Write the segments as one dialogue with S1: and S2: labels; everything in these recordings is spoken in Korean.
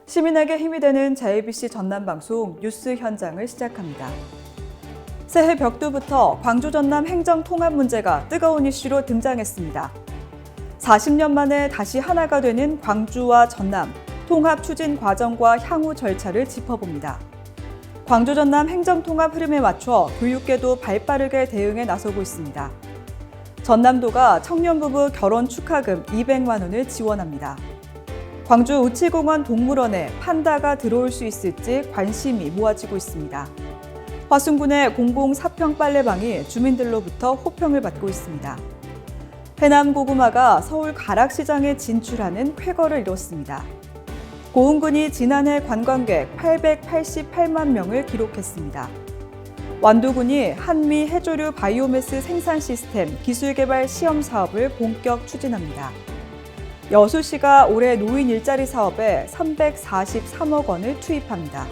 S1: 시민에게 힘이 되는 JBC 전남방송 뉴스 현장을 시작합니다. 새해 벽두부터 광주 전남 행정 통합 문제가 뜨거운 이슈로 등장했습니다. 40년 만에 다시 하나가 되는 광주와 전남, 통합 추진 과정과 향후 절차를 짚어봅니다. 광주 전남 행정 통합 흐름에 맞춰 교육계도 발빠르게 대응에 나서고 있습니다. 전남도가 청년부부 결혼 축하금 200만 원을 지원합니다. 광주 우치공원 동물원에 판다가 들어올 수 있을지 관심이 모아지고 있습니다. 화순군의 공공사평 빨래방이 주민들로부터 호평을 받고 있습니다. 해남 고구마가 서울 가락시장에 진출하는 쾌거를 이뤘습니다. 고흥군이 지난해 관광객 888만 명을 기록했습니다. 완도군이 한미 해조류 바이오매스 생산 시스템 기술개발 시험 사업을 본격 추진합니다. 여수시가 올해 노인 일자리 사업에 343억 원을 투입합니다.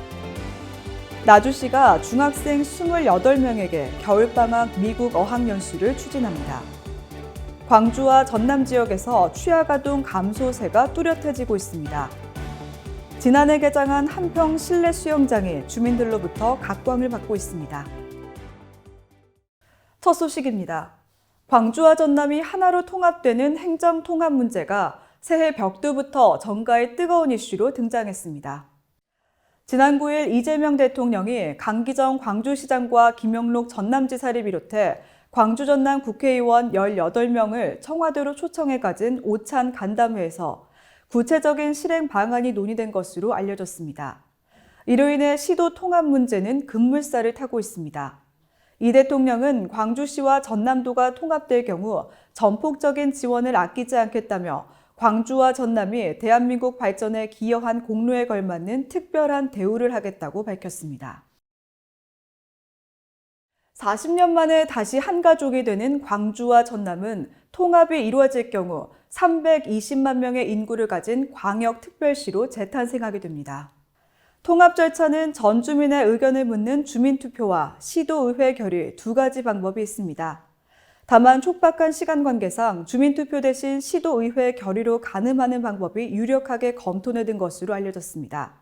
S1: 나주시가 중학생 28명에게 겨울방학 미국 어학연수를 추진합니다. 광주와 전남 지역에서 취약아동 감소세가 뚜렷해지고 있습니다. 지난해 개장한 한평 실내 수영장이 주민들로부터 각광을 받고 있습니다. 첫 소식입니다. 광주와 전남이 하나로 통합되는 행정 통합 문제가 새해 벽두부터 정가의 뜨거운 이슈로 등장했습니다. 지난 9일 이재명 대통령이 강기정 광주시장과 김영록 전남지사를 비롯해 광주 전남 국회의원 18명을 청와대로 초청해 가진 오찬 간담회에서 구체적인 실행 방안이 논의된 것으로 알려졌습니다. 이로 인해 시도 통합 문제는 급물살을 타고 있습니다. 이 대통령은 광주시와 전남도가 통합될 경우 전폭적인 지원을 아끼지 않겠다며 광주와 전남이 대한민국 발전에 기여한 공로에 걸맞는 특별한 대우를 하겠다고 밝혔습니다. 40년 만에 다시 한 가족이 되는 광주와 전남은 통합이 이루어질 경우 320만 명의 인구를 가진 광역특별시로 재탄생하게 됩니다. 통합 절차는 전 주민의 의견을 묻는 주민투표와 시도의회 결의 두 가지 방법이 있습니다. 다만 촉박한 시간 관계상 주민투표 대신 시도의회 결의로 가늠하는 방법이 유력하게 검토에 든 것으로 알려졌습니다.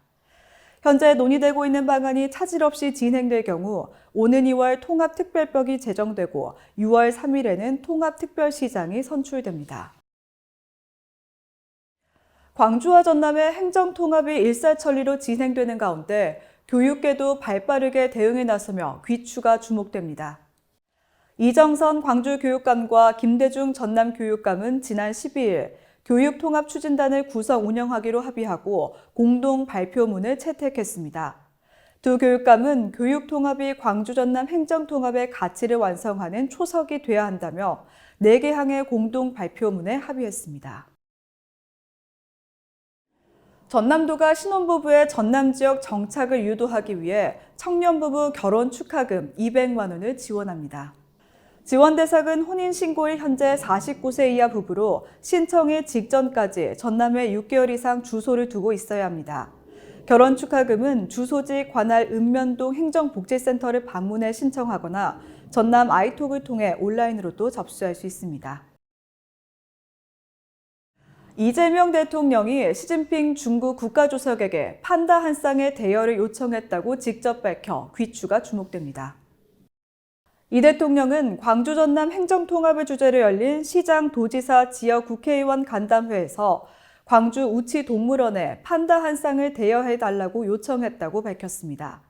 S1: 현재 논의되고 있는 방안이 차질 없이 진행될 경우 오는 2월 통합특별법이 제정되고 6월 3일에는 통합특별시장이 선출됩니다. 광주와 전남의 행정통합이 일사천리로 진행되는 가운데 교육계도 발빠르게 대응에 나서며 귀추가 주목됩니다. 이정선 광주교육감과 김대중 전남교육감은 지난 12일 교육통합추진단을 구성 운영하기로 합의하고 공동 발표문을 채택했습니다. 두 교육감은 교육통합이 광주 전남 행정통합의 가치를 완성하는 초석이 돼야 한다며 4개 항의 공동 발표문에 합의했습니다. 전남도가 신혼부부의 전남 지역 정착을 유도하기 위해 청년부부 결혼 축하금 200만 원을 지원합니다. 지원 대상은 혼인신고일 현재 49세 이하 부부로 신청일 직전까지 전남에 6개월 이상 주소를 두고 있어야 합니다. 결혼 축하금은 주소지 관할 읍면동 행정복지센터를 방문해 신청하거나 전남 아이톡을 통해 온라인으로도 접수할 수 있습니다. 이재명 대통령이 시진핑 중국 국가주석에게 판다 한 쌍의 대여를 요청했다고 직접 밝혀 귀추가 주목됩니다. 이 대통령은 광주 전남 행정통합을 주제로 열린 시장, 도지사, 지역 국회의원 간담회에서 광주 우치 동물원에 판다 한 쌍을 대여해달라고 요청했다고 밝혔습니다.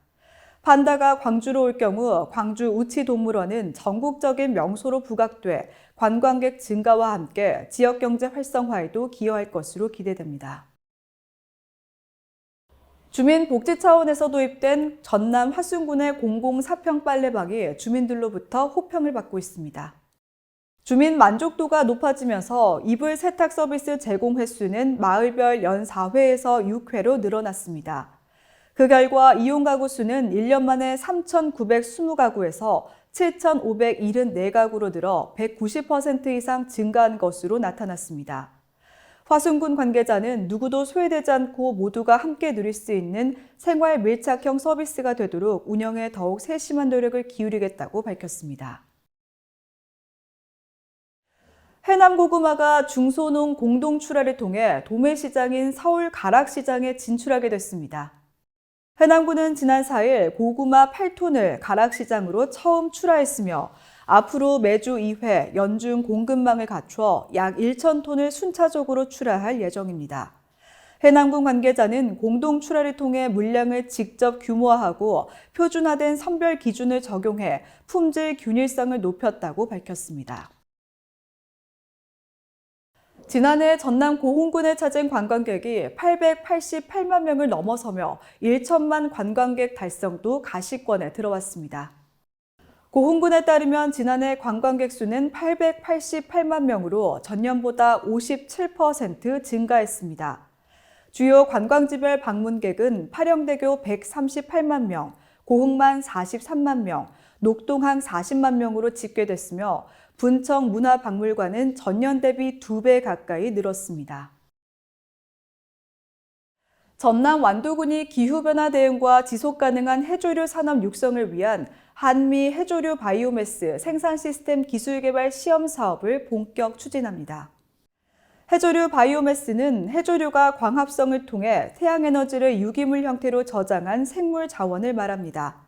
S1: 판다가 광주로 올 경우 광주 우치 동물원은 전국적인 명소로 부각돼 관광객 증가와 함께 지역경제 활성화에도 기여할 것으로 기대됩니다. 주민복지 차원에서 도입된 전남 화순군의 공공사평 빨래방이 주민들로부터 호평을 받고 있습니다. 주민 만족도가 높아지면서 이불 세탁 서비스 제공 횟수는 마을별 연 4회에서 6회로 늘어났습니다. 그 결과 이용 가구 수는 1년 만에 3,920가구에서 7,574가구로 늘어 190% 이상 증가한 것으로 나타났습니다. 화순군 관계자는 누구도 소외되지 않고 모두가 함께 누릴 수 있는 생활 밀착형 서비스가 되도록 운영에 더욱 세심한 노력을 기울이겠다고 밝혔습니다. 해남 고구마가 중소농 공동 출하를 통해 도매시장인 서울 가락시장에 진출하게 됐습니다. 해남군은 지난 4일 고구마 8톤을 가락시장으로 처음 출하했으며 앞으로 매주 2회 연중 공급망을 갖춰 약 1,000톤을 순차적으로 출하할 예정입니다. 해남군 관계자는 공동 출하를 통해 물량을 직접 규모화하고 표준화된 선별 기준을 적용해 품질 균일성을 높였다고 밝혔습니다. 지난해 전남 고흥군을 찾은 관광객이 888만 명을 넘어서며 1천만 관광객 달성도 가시권에 들어왔습니다. 고흥군에 따르면 지난해 관광객 수는 888만 명으로 전년보다 57% 증가했습니다. 주요 관광지별 방문객은 파령대교 138만 명, 고흥만 43만 명, 녹동항 40만 명으로 집계됐으며 분청 문화박물관은 전년 대비 2배 가까이 늘었습니다. 전남 완도군이 기후변화 대응과 지속가능한 해조류 산업 육성을 위한 한미 해조류 바이오매스 생산 시스템 기술 개발 시험 사업을 본격 추진합니다. 해조류 바이오매스는 해조류가 광합성을 통해 태양에너지를 유기물 형태로 저장한 생물 자원을 말합니다.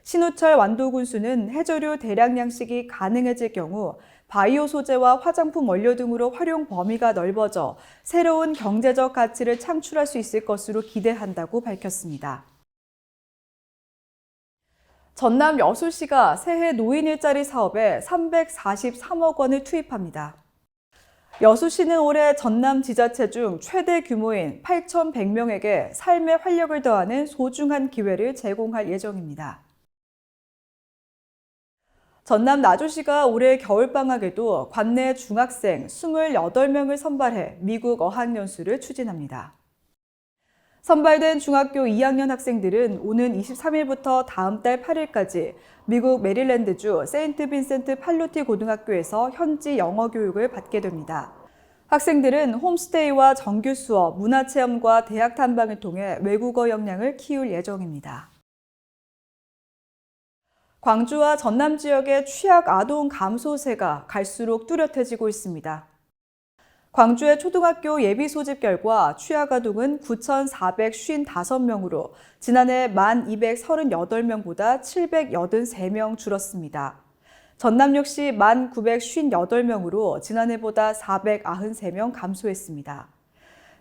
S1: 신우철 완도군수는 해조류 대량 양식이 가능해질 경우 바이오 소재와 화장품 원료 등으로 활용 범위가 넓어져 새로운 경제적 가치를 창출할 수 있을 것으로 기대한다고 밝혔습니다. 전남 여수시가 새해 노인 일자리 사업에 343억 원을 투입합니다. 여수시는 올해 전남 지자체 중 최대 규모인 8,100명에게 삶의 활력을 더하는 소중한 기회를 제공할 예정입니다. 전남 나주시가 올해 겨울방학에도 관내 중학생 28명을 선발해 미국 어학연수를 추진합니다. 선발된 중학교 2학년 학생들은 오는 23일부터 다음 달 8일까지 미국 메릴랜드주 세인트 빈센트 팔로티 고등학교에서 현지 영어 교육을 받게 됩니다. 학생들은 홈스테이와 정규 수업, 문화체험과 대학 탐방을 통해 외국어 역량을 키울 예정입니다. 광주와 전남 지역의 취약 아동 감소세가 갈수록 뚜렷해지고 있습니다. 광주의 초등학교 예비 소집 결과 취약 아동은 9,455명으로 지난해 1,238명보다 783명 줄었습니다. 전남 역시 1,958명으로 지난해보다 493명 감소했습니다.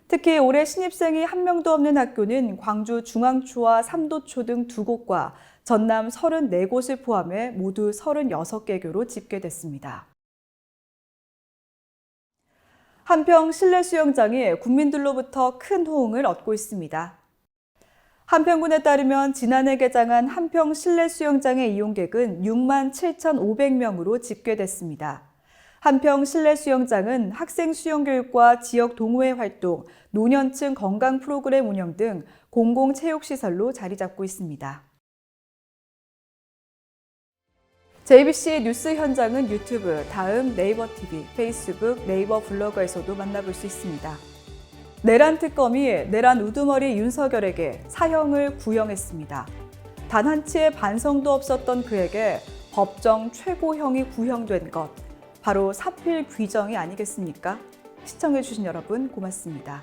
S1: 특히 올해 신입생이 한 명도 없는 학교는 광주 중앙초와 삼도초 등 2곳과 전남 34곳을 포함해 모두 36개교로 집계됐습니다. 한평 실내 수영장이 국민들로부터 큰 호응을 얻고 있습니다. 한평군에 따르면 지난해 개장한 한평 실내 수영장의 이용객은 67,500명으로 집계됐습니다. 한평 실내 수영장은 학생 수영교육과 지역 동호회 활동, 노년층 건강 프로그램 운영 등 공공체육시설로 자리 잡고 있습니다. JBC 뉴스 현장은 유튜브, 다음 네이버 TV, 페이스북, 네이버 블로그에서도 만나볼 수 있습니다. 내란 특검이 내란 우두머리 윤석열에게 사형을 구형했습니다. 단 한치의 반성도 없었던 그에게 법정 최고형이 구형된 것, 바로 사필 규정이 아니겠습니까? 시청해주신 여러분 고맙습니다.